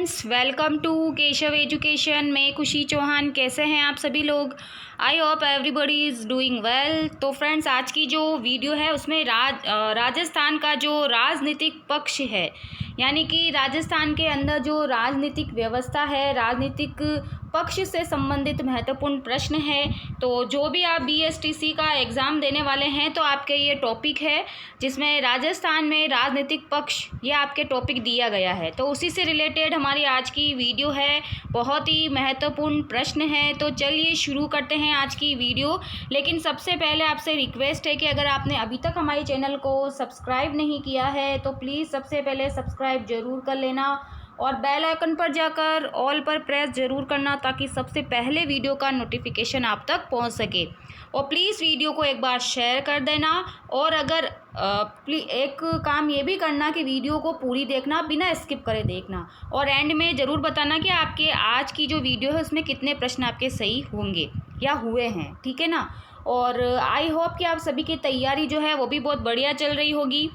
Welcome to Keshav education. मैं खुशी चौहान। कैसे हैं आप सभी लोग? I hope everybody is doing well. तो फ्रेंड्स, आज की जो वीडियो है उसमें राजस्थान का जो राजनीतिक पक्ष है, यानी कि राजस्थान के अंदर जो राजनीतिक व्यवस्था है, राजनीतिक पक्ष से संबंधित महत्वपूर्ण प्रश्न है। तो जो भी आप BSTC का एग्ज़ाम देने वाले हैं तो आपके ये टॉपिक है जिसमें राजस्थान में राजनीतिक पक्ष, ये आपके टॉपिक दिया गया है। तो उसी से रिलेटेड हमारी आज की वीडियो है। बहुत ही महत्वपूर्ण प्रश्न है। तो चलिए शुरू करते हैं आज की वीडियो। लेकिन सबसे पहले आपसे रिक्वेस्ट है कि अगर आपने अभी तक हमारे चैनल को सब्सक्राइब नहीं किया है तो प्लीज़ सबसे पहले सब्सक्राइब ज़रूर कर लेना और बेल आइकन पर जाकर ऑल पर प्रेस ज़रूर करना, ताकि सबसे पहले वीडियो का नोटिफिकेशन आप तक पहुंच सके। और प्लीज़ वीडियो को एक बार शेयर कर देना। और अगर एक काम ये भी करना कि वीडियो को पूरी देखना, बिना स्किप करे देखना, और एंड में ज़रूर बताना कि आपके आज की जो वीडियो है उसमें कितने प्रश्न आपके सही होंगे या हुए हैं, ठीक है ना। और आई होप कि आप सभी की तैयारी जो है वो भी बहुत बढ़िया चल रही होगी।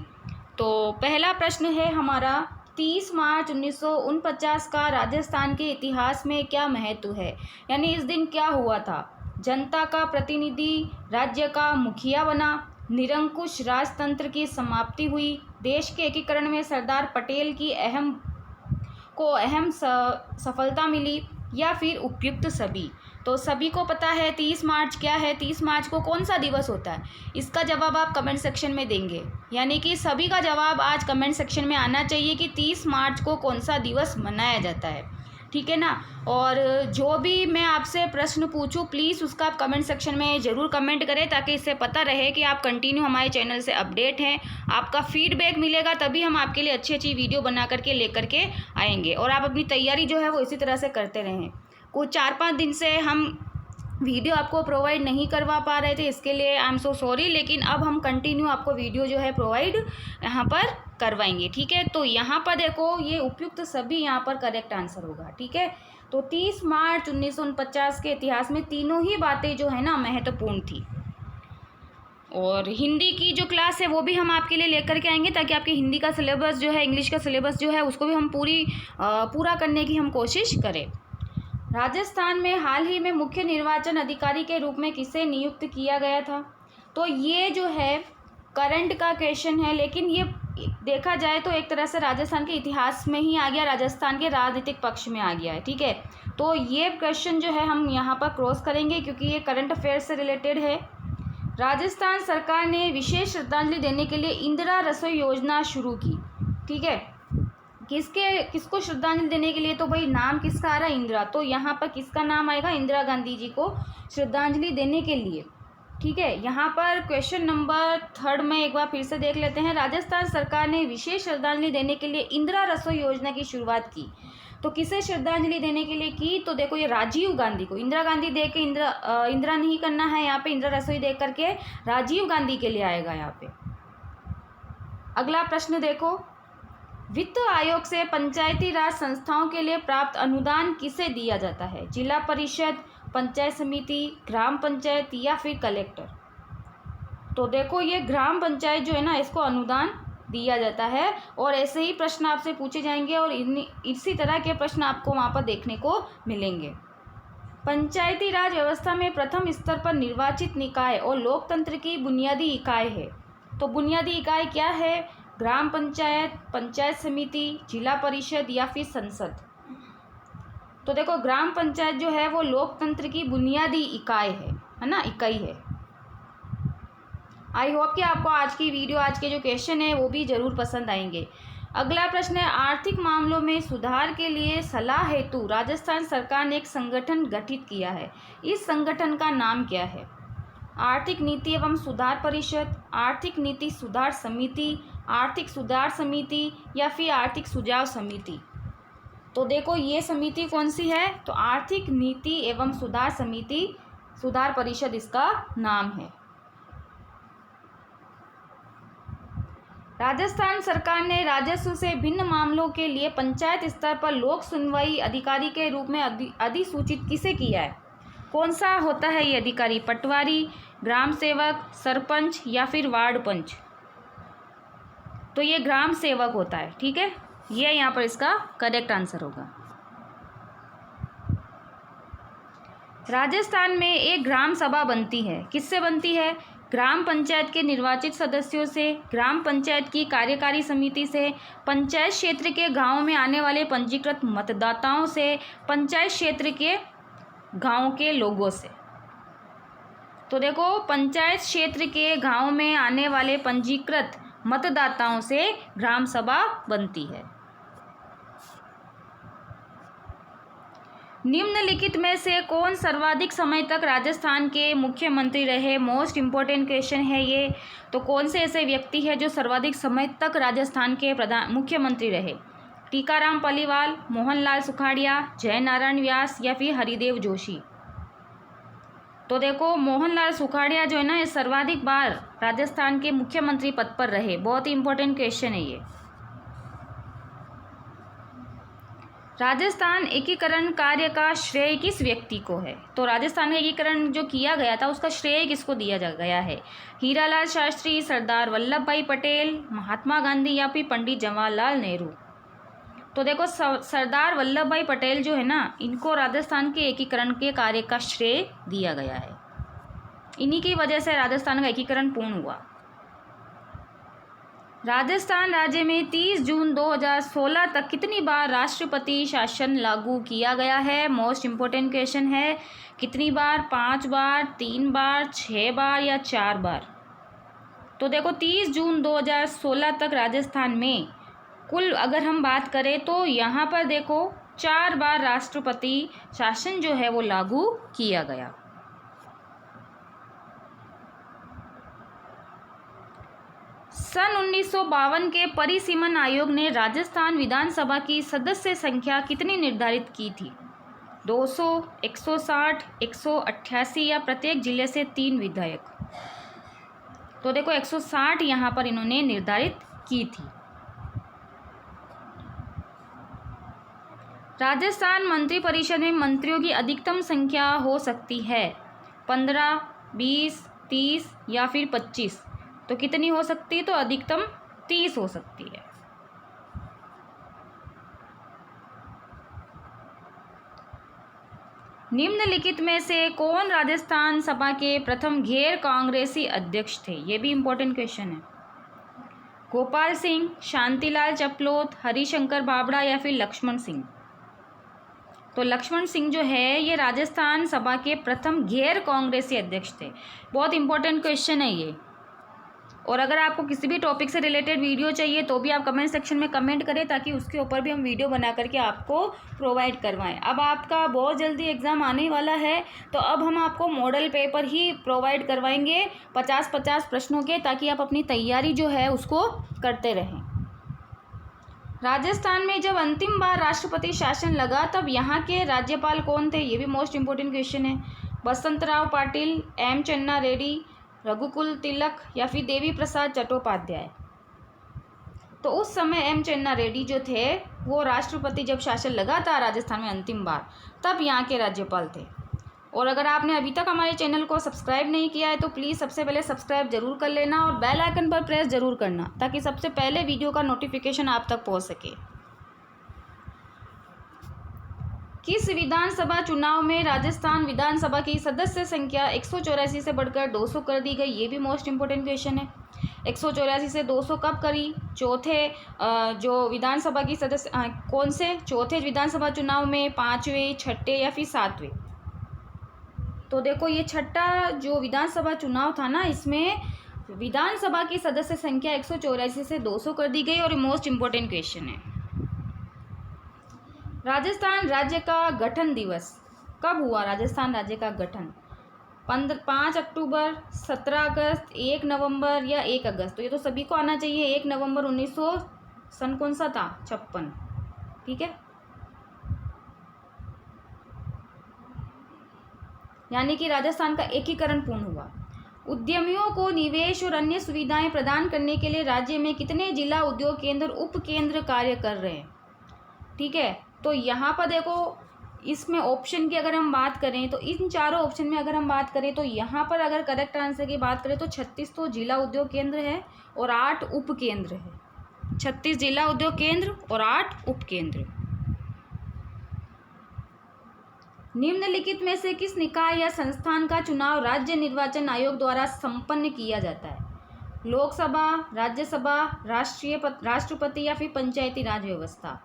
तो पहला प्रश्न है हमारा, 30 मार्च 1949 का राजस्थान के इतिहास में क्या महत्व है? यानी इस दिन क्या हुआ था? जनता का प्रतिनिधि राज्य का मुखिया बना, निरंकुश राजतंत्र की समाप्ति हुई, देश के एकीकरण में सरदार पटेल की अहम सफलता मिली, या फिर उपयुक्त सभी। तो सभी को पता है 30 मार्च क्या है, 30 मार्च को कौन सा दिवस होता है? इसका जवाब आप कमेंट सेक्शन में देंगे। यानी कि सभी का जवाब आज कमेंट सेक्शन में आना चाहिए कि 30 मार्च को कौन सा दिवस मनाया जाता है, ठीक है ना। और जो भी मैं आपसे प्रश्न पूछूं प्लीज़ उसका आप कमेंट सेक्शन में ज़रूर कमेंट करें, ताकि इससे पता रहे कि आप कंटिन्यू हमारे चैनल से अपडेट हैं। आपका फीडबैक मिलेगा तभी हम आपके लिए अच्छी अच्छी वीडियो बना करके लेकर के आएंगे। और आप अपनी तैयारी जो है वो इसी तरह से करते रहें। कुछ 4-5 दिन से हम वीडियो आपको प्रोवाइड नहीं करवा पा रहे थे, इसके लिए आई एम सो सॉरी। लेकिन अब हम कंटिन्यू आपको वीडियो जो है प्रोवाइड यहाँ पर करवाएंगे, ठीक है। तो यहाँ पर देखो, ये उपयुक्त सभी यहाँ पर करेक्ट आंसर होगा, ठीक है। तो 30 मार्च 1949 के इतिहास में तीनों ही बातें जो है ना महत्वपूर्ण थी। और हिंदी की जो क्लास है वो भी हम आपके लिए लेकर के आएंगे, ताकि आपके हिंदी का सिलेबस जो है, इंग्लिश का सिलेबस जो है उसको भी हम पूरा करने की हम कोशिश करें। राजस्थान में हाल ही में मुख्य निर्वाचन अधिकारी के रूप में किसे नियुक्त किया गया था? तो ये जो है करंट का क्वेश्चन है, लेकिन ये देखा जाए तो एक तरह से राजस्थान के इतिहास में ही आ गया, राजस्थान के राजनीतिक पक्ष में आ गया है, ठीक है। तो ये क्वेश्चन जो है हम यहाँ पर क्रॉस करेंगे क्योंकि ये करंट अफेयर से रिलेटेड है। राजस्थान सरकार ने विशेष श्रद्धांजलि देने के लिए इंदिरा रसोई योजना शुरू की, ठीक है। किसको श्रद्धांजलि देने के लिए? तो भाई नाम किसका आ रहा है? इंदिरा। तो यहाँ पर किसका नाम आएगा? इंदिरा गांधी जी को श्रद्धांजलि देने के लिए, ठीक है। यहाँ पर क्वेश्चन नंबर 3 में एक बार फिर से देख लेते हैं। राजस्थान सरकार ने विशेष श्रद्धांजलि देने के लिए इंदिरा रसोई योजना की शुरुआत की। तो किसे श्रद्धांजलि देने के लिए की? तो देखो, ये राजीव गांधी को। इंदिरा गांधी दे के इंदिरा नहीं करना है यहाँ पे, इंदिरा रसोई दे करके राजीव गांधी के लिए आएगा यहाँ पे। अगला प्रश्न देखो, वित्त आयोग से पंचायती राज संस्थाओं के लिए प्राप्त अनुदान किसे दिया जाता है? जिला परिषद, पंचायत समिति, ग्राम पंचायत, या फिर कलेक्टर? तो देखो, ये ग्राम पंचायत जो है ना, इसको अनुदान दिया जाता है। और ऐसे ही प्रश्न आपसे पूछे जाएंगे और इसी तरह के प्रश्न आपको वहाँ पर देखने को मिलेंगे। पंचायती राज व्यवस्था में प्रथम स्तर पर निर्वाचित निकाय और लोकतंत्र की बुनियादी इकाई है। तो बुनियादी इकाई क्या है? ग्राम पंचायत, पंचायत समिति, जिला परिषद, या फिर संसद? तो देखो, ग्राम पंचायत जो है वो लोकतंत्र की बुनियादी इकाई है ना, इकाई है। आई होप कि आपको आज की वीडियो, आज के जो क्वेश्चन है वो भी ज़रूर पसंद आएंगे। अगला प्रश्न है, आर्थिक मामलों में सुधार के लिए सलाह हेतु राजस्थान सरकार ने एक संगठन गठित किया है। इस संगठन का नाम क्या है? आर्थिक नीति एवं सुधार परिषद, आर्थिक नीति सुधार समिति, आर्थिक सुधार समिति, या फिर आर्थिक सुझाव समिति? तो देखो, ये समिति कौन सी है? तो आर्थिक नीति एवं सुधार समिति, सुधार परिषद इसका नाम है। राजस्थान सरकार ने राजस्व से भिन्न मामलों के लिए पंचायत स्तर पर लोक सुनवाई अधिकारी के रूप में अधिसूचित किसे किया है? कौन सा होता है ये अधिकारी? पटवारी, ग्राम सेवक, सरपंच, या फिर वार्ड पंच? तो ये ग्राम सेवक होता है, ठीक है। ये यहाँ पर इसका करेक्ट आंसर होगा। राजस्थान में एक ग्राम सभा बनती है, किससे बनती है? ग्राम पंचायत के निर्वाचित सदस्यों से, ग्राम पंचायत की कार्यकारी समिति से, पंचायत क्षेत्र के गांव में आने वाले पंजीकृत मतदाताओं से, पंचायत क्षेत्र के गांव के लोगों से। तो देखो, पंचायत क्षेत्र के गांव में आने वाले पंजीकृत मतदाताओं से ग्राम सभा बनती है। निम्नलिखित में से कौन सर्वाधिक समय तक राजस्थान के मुख्यमंत्री रहे? मोस्ट इम्पोर्टेंट क्वेश्चन है ये। तो कौन से ऐसे व्यक्ति हैं जो सर्वाधिक समय तक राजस्थान के मुख्यमंत्री रहे? टीकाराम पालीवाल, मोहनलाल सुखाड़िया, जयनारायण व्यास या फिर हरिदेव जोशी? तो देखो, मोहनलाल सुखाड़िया जो है ना, ये सर्वाधिक बार राजस्थान के मुख्यमंत्री पद पर रहे। बहुत ही इंपॉर्टेंट क्वेश्चन है ये। राजस्थान एकीकरण कार्य का श्रेय किस व्यक्ति को है? तो राजस्थान एकीकरण जो किया गया था उसका श्रेय किसको दिया गया है? हीरालाल शास्त्री, सरदार वल्लभ भाई पटेल, महात्मा गांधी या फिर पंडित जवाहरलाल नेहरू? तो देखो, सरदार वल्लभ भाई पटेल जो है ना, इनको राजस्थान के एकीकरण के कार्य का श्रेय दिया गया है। इन्हीं की वजह से राजस्थान का एकीकरण पूर्ण हुआ। राजस्थान राज्य में 30 जून 2016 तक कितनी बार राष्ट्रपति शासन लागू किया गया है? मोस्ट इम्पोर्टेंट क्वेश्चन है। कितनी बार? 5 बार, 3 बार, 6 बार या 4 बार? तो देखो, 30 जून 2016 तक राजस्थान में कुल अगर हम बात करें तो यहाँ पर देखो 4 बार राष्ट्रपति शासन जो है वो लागू किया गया। सन 1952 के परिसीमन आयोग ने राजस्थान विधानसभा की सदस्य संख्या कितनी निर्धारित की थी? 200, 160, 188 या प्रत्येक जिले से 3 विधायक? तो देखो, 160 यहाँ पर इन्होंने निर्धारित की थी। राजस्थान मंत्रिपरिषद में मंत्रियों की अधिकतम संख्या हो सकती है 15, 20, 30 या फिर 25। तो कितनी हो सकती है? तो अधिकतम 30 हो सकती है। निम्नलिखित में से कौन राजस्थान सभा के प्रथम गैर कांग्रेसी अध्यक्ष थे? ये भी इंपॉर्टेंट क्वेश्चन है। गोपाल सिंह, शांतिलाल चपलोत, हरिशंकर बाबड़ा या फिर लक्ष्मण सिंह? तो लक्ष्मण सिंह जो है ये राजस्थान सभा के प्रथम गैर कांग्रेसी अध्यक्ष थे। बहुत इंपॉर्टेंट क्वेश्चन है ये। और अगर आपको किसी भी टॉपिक से रिलेटेड वीडियो चाहिए तो भी आप कमेंट सेक्शन में कमेंट करें, ताकि उसके ऊपर भी हम वीडियो बना करके आपको प्रोवाइड करवाएं। अब आपका बहुत जल्दी एग्ज़ाम आने वाला है, तो अब हम आपको मॉडल पेपर ही प्रोवाइड करवाएंगे 50-50 प्रश्नों के, ताकि आप अपनी तैयारी जो है उसको करते रहें। राजस्थान में जब अंतिम बार राष्ट्रपति शासन लगा तब यहाँ के राज्यपाल कौन थे? ये भी मोस्ट इम्पोर्टेंट क्वेश्चन है। बसंतराव पाटिल, एम चन्ना रेड्डी, रघुकुल तिलक या फिर देवी प्रसाद चट्टोपाध्याय? तो उस समय एम चन्ना रेड्डी जो थे वो राष्ट्रपति जब शासन लगा था राजस्थान में अंतिम बार, तब यहाँ के राज्यपाल थे। और अगर आपने अभी तक हमारे चैनल को सब्सक्राइब नहीं किया है तो प्लीज़ सबसे पहले सब्सक्राइब जरूर कर लेना और बेल आइकन पर प्रेस जरूर करना, ताकि सबसे पहले वीडियो का नोटिफिकेशन आप तक पहुँच सके। किस विधानसभा चुनाव में राजस्थान विधानसभा की सदस्य संख्या 184 से बढ़कर 200 कर दी गई? ये भी मोस्ट इम्पोर्टेंट क्वेश्चन है। 184 से 200 कब करी? चौथे जो विधानसभा की सदस्य कौन से? चौथे विधानसभा चुनाव में, 5वें, 6ठे या फिर 7वें? तो देखो, ये 6ठा जो विधानसभा चुनाव था ना, इसमें विधानसभा की सदस्य संख्या 184 से 200 कर दी गई और मोस्ट इम्पोर्टेंट क्वेश्चन है। राजस्थान राज्य का गठन दिवस कब हुआ? राजस्थान राज्य का गठन 5 अक्टूबर, 17 अगस्त, 1 नवंबर या 1 अगस्त? तो ये तो सभी को आना चाहिए। 1 नवंबर 1900 सन कौन सा था? 56। ठीक है, यानी कि राजस्थान का एकीकरण पूर्ण हुआ। उद्यमियों को निवेश और अन्य सुविधाएं प्रदान करने के लिए राज्य में कितने जिला उद्योग केंद्र, उप केंद्र कार्य कर रहे हैं? ठीक है, तो यहाँ पर देखो, इसमें ऑप्शन की अगर हम बात करें तो इन चारों ऑप्शन में अगर हम बात करें तो यहाँ पर अगर करेक्ट आंसर की बात करें तो 36 तो जिला उद्योग केंद्र है और 8 उप केंद्र है। 36 जिला उद्योग केंद्र और 8 उप केंद्र। निम्नलिखित में से किस निकाय या संस्थान का चुनाव राज्य निर्वाचन आयोग द्वारा संपन्न किया जाता है? लोकसभा, राज्यसभा, राष्ट्रपति या फिर पंचायती राज व्यवस्था?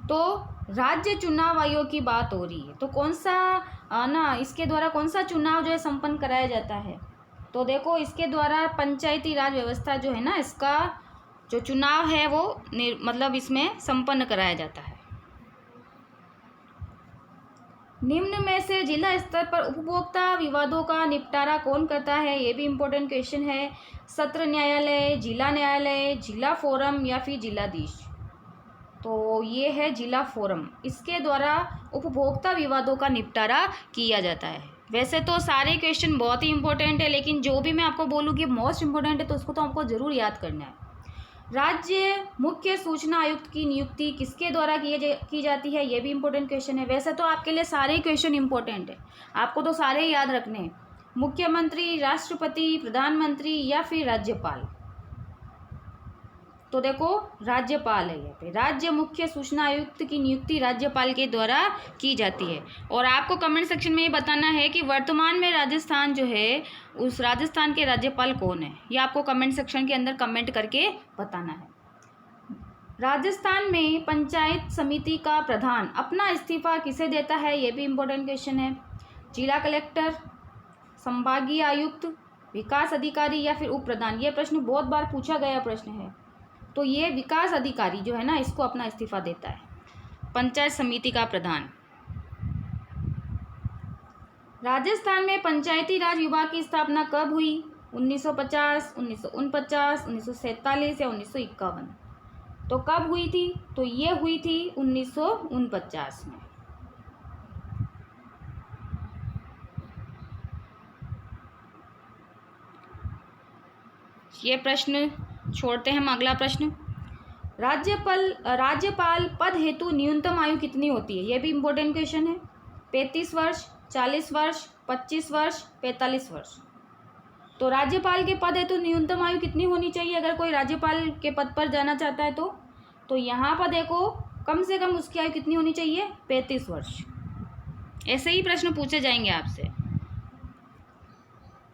तो राज्य चुनाव आयोग की बात हो रही है, तो कौन सा इसके द्वारा कौन सा चुनाव जो है संपन्न कराया जाता है? तो देखो, इसके द्वारा पंचायती राज व्यवस्था जो है ना, इसका जो चुनाव है वो मतलब इसमें संपन्न कराया जाता है। निम्न में से जिला स्तर पर उपभोक्ता विवादों का निपटारा कौन करता है? ये भी इम्पोर्टेंट क्वेश्चन है। सत्र न्यायालय, जिला न्यायालय, जिला फोरम या फिर जिलाधीश? तो ये है जिला फोरम। इसके द्वारा उपभोक्ता विवादों का निपटारा किया जाता है। वैसे तो सारे क्वेश्चन बहुत ही इंपॉर्टेंट है, लेकिन जो भी मैं आपको बोलूँ कि मोस्ट इम्पोर्टेंट है तो उसको तो आपको ज़रूर याद करना है। राज्य मुख्य सूचना आयुक्त की नियुक्ति किसके द्वारा की जाती है? ये भी इम्पोर्टेंट क्वेश्चन है। वैसे तो आपके लिए सारे क्वेश्चन इंपॉर्टेंट है, आपको तो सारे ही याद रखने हैं। मुख्यमंत्री, राष्ट्रपति, प्रधानमंत्री या फिर राज्यपाल? तो देखो, राज्यपाल है यहाँ पे। राज्य मुख्य सूचना आयुक्त की नियुक्ति राज्यपाल के द्वारा की जाती है। और आपको कमेंट सेक्शन में ये बताना है कि वर्तमान में राजस्थान जो है, उस राजस्थान के राज्यपाल कौन है, ये आपको कमेंट सेक्शन के अंदर कमेंट करके बताना है। राजस्थान में पंचायत समिति का प्रधान अपना इस्तीफा किसे देता है? ये भी इम्पोर्टेंट क्वेश्चन है। जिला कलेक्टर, संभागीय आयुक्त, विकास अधिकारी या फिर उप प्रधान? ये प्रश्न बहुत बार पूछा गया प्रश्न है। तो ये विकास अधिकारी जो है ना, इसको अपना इस्तीफा देता है, पंचायत समिति का प्रधान। राजस्थान में पंचायती राज विभाग की स्थापना कब हुई? 1950, 1949, 1947 या 1951? तो कब हुई थी? तो ये हुई थी 1949 में। ये प्रश्न छोड़ते हैं हम। अगला प्रश्न, राज्यपाल पद हेतु न्यूनतम आयु कितनी होती है? ये भी इम्पोर्टेंट क्वेश्चन है। 35 वर्ष, 40 वर्ष, 25 वर्ष, 45 वर्ष? तो राज्यपाल के पद हेतु न्यूनतम आयु कितनी होनी चाहिए अगर कोई राज्यपाल के पद पर जाना चाहता है? तो यहाँ पर देखो, कम से कम उसकी आयु कितनी होनी चाहिए? 35 वर्ष। ऐसे ही प्रश्न पूछे जाएंगे आपसे।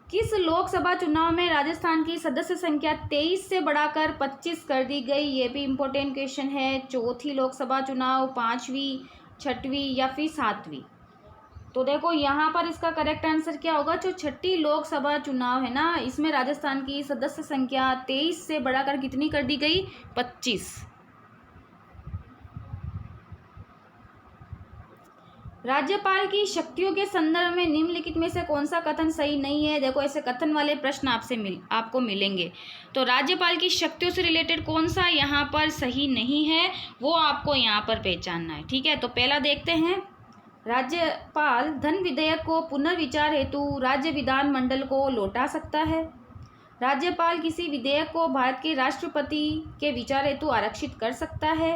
किस लोकसभा चुनाव में राजस्थान की सदस्य संख्या 23 से बढ़ाकर 25 कर दी गई? ये भी इम्पोर्टेंट क्वेश्चन है। चौथी लोकसभा चुनाव, 5वीं, 6वीं या फिर 7वीं? तो देखो, यहाँ पर इसका करेक्ट आंसर क्या होगा? जो 6ठी लोकसभा चुनाव है ना, इसमें राजस्थान की सदस्य संख्या 23 से बढ़ाकर कितनी कर दी गई? 25। राज्यपाल की शक्तियों के संदर्भ में निम्नलिखित में से कौन सा कथन सही नहीं है? देखो, ऐसे कथन वाले प्रश्न आपको मिलेंगे। तो राज्यपाल की शक्तियों से रिलेटेड कौन सा यहाँ पर सही नहीं है, वो आपको यहाँ पर पहचानना है। ठीक है, तो पहला देखते हैं। राज्यपाल धन विधेयक को पुनर्विचार हेतु राज्य विधानमंडल को लौटा सकता है। राज्यपाल किसी विधेयक को भारत के राष्ट्रपति के विचार हेतु आरक्षित कर सकता है।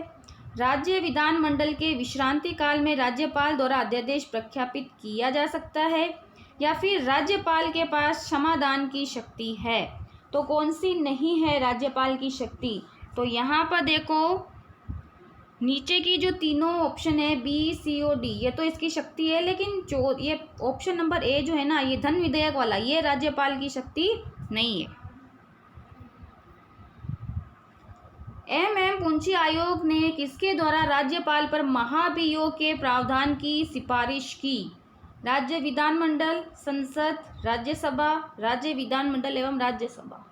राज्य विधानमंडल के विश्रांति काल में राज्यपाल द्वारा अध्यादेश प्रख्यापित किया जा सकता है। या फिर राज्यपाल के पास क्षमादान की शक्ति है। तो कौन सी नहीं है राज्यपाल की शक्ति? तो यहाँ पर देखो, नीचे की जो तीनों ऑप्शन है बी, सी और डी, ये तो इसकी शक्ति है, लेकिन जो ये ऑप्शन नंबर ए जो है ना, ये धन विधेयक वाला, ये राज्यपाल की शक्ति नहीं है। एम पुंछी आयोग ने किसके द्वारा राज्यपाल पर महाभियोग के प्रावधान की सिफारिश की? राज्य विधानमंडल, संसद, राज्यसभा, राज्य विधानमंडल एवं राज्यसभा?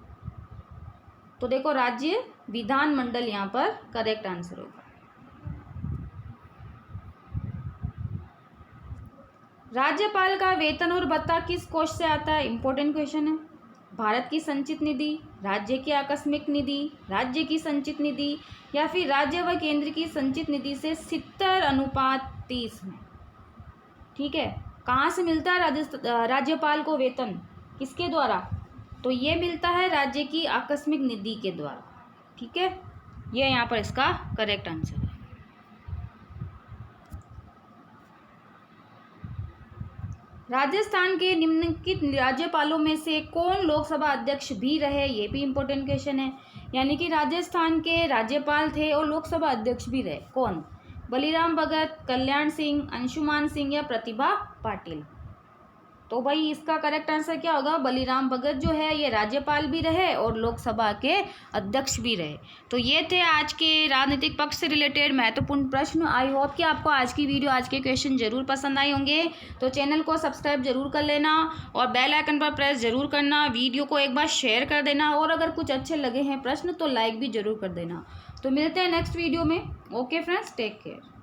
तो देखो, राज्य विधानमंडल यहाँ पर करेक्ट आंसर होगा। राज्यपाल का वेतन और भत्ता किस कोष से आता है? इंपॉर्टेंट क्वेश्चन है। भारत की संचित निधि, राज्य की आकस्मिक निधि, राज्य की संचित निधि या फिर राज्य व केंद्र की संचित निधि से 70:30 में? ठीक है, कहाँ से मिलता है राज्यपाल को वेतन? किसके द्वारा? तो ये मिलता है राज्य की आकस्मिक निधि के द्वारा। ठीक है, ये यहाँ पर इसका करेक्ट आंसर है। राजस्थान के निम्नलिखित राज्यपालों में से कौन लोकसभा अध्यक्ष भी रहे? ये भी इम्पोर्टेंट क्वेश्चन है। यानी कि राजस्थान के राज्यपाल थे और लोकसभा अध्यक्ष भी रहे। कौन? बलिराम भगत, कल्याण सिंह, अंशुमान सिंह या प्रतिभा पाटिल। तो भाई इसका करेक्ट आंसर क्या होगा? बलिराम भगत जो है ये राज्यपाल भी रहे और लोकसभा के अध्यक्ष भी रहे। तो ये थे आज के राजनीतिक पक्ष से रिलेटेड महत्वपूर्ण प्रश्न। आई होप कि आपको आज की वीडियो, आज के क्वेश्चन जरूर पसंद आए होंगे। तो चैनल को सब्सक्राइब जरूर कर लेना और बेल आइकन पर प्रेस जरूर करना। वीडियो को एक बार शेयर कर देना और अगर कुछ अच्छे लगे हैं प्रश्न तो लाइक भी जरूर कर देना। तो मिलते हैं नेक्स्ट वीडियो में। Okay friends, take care.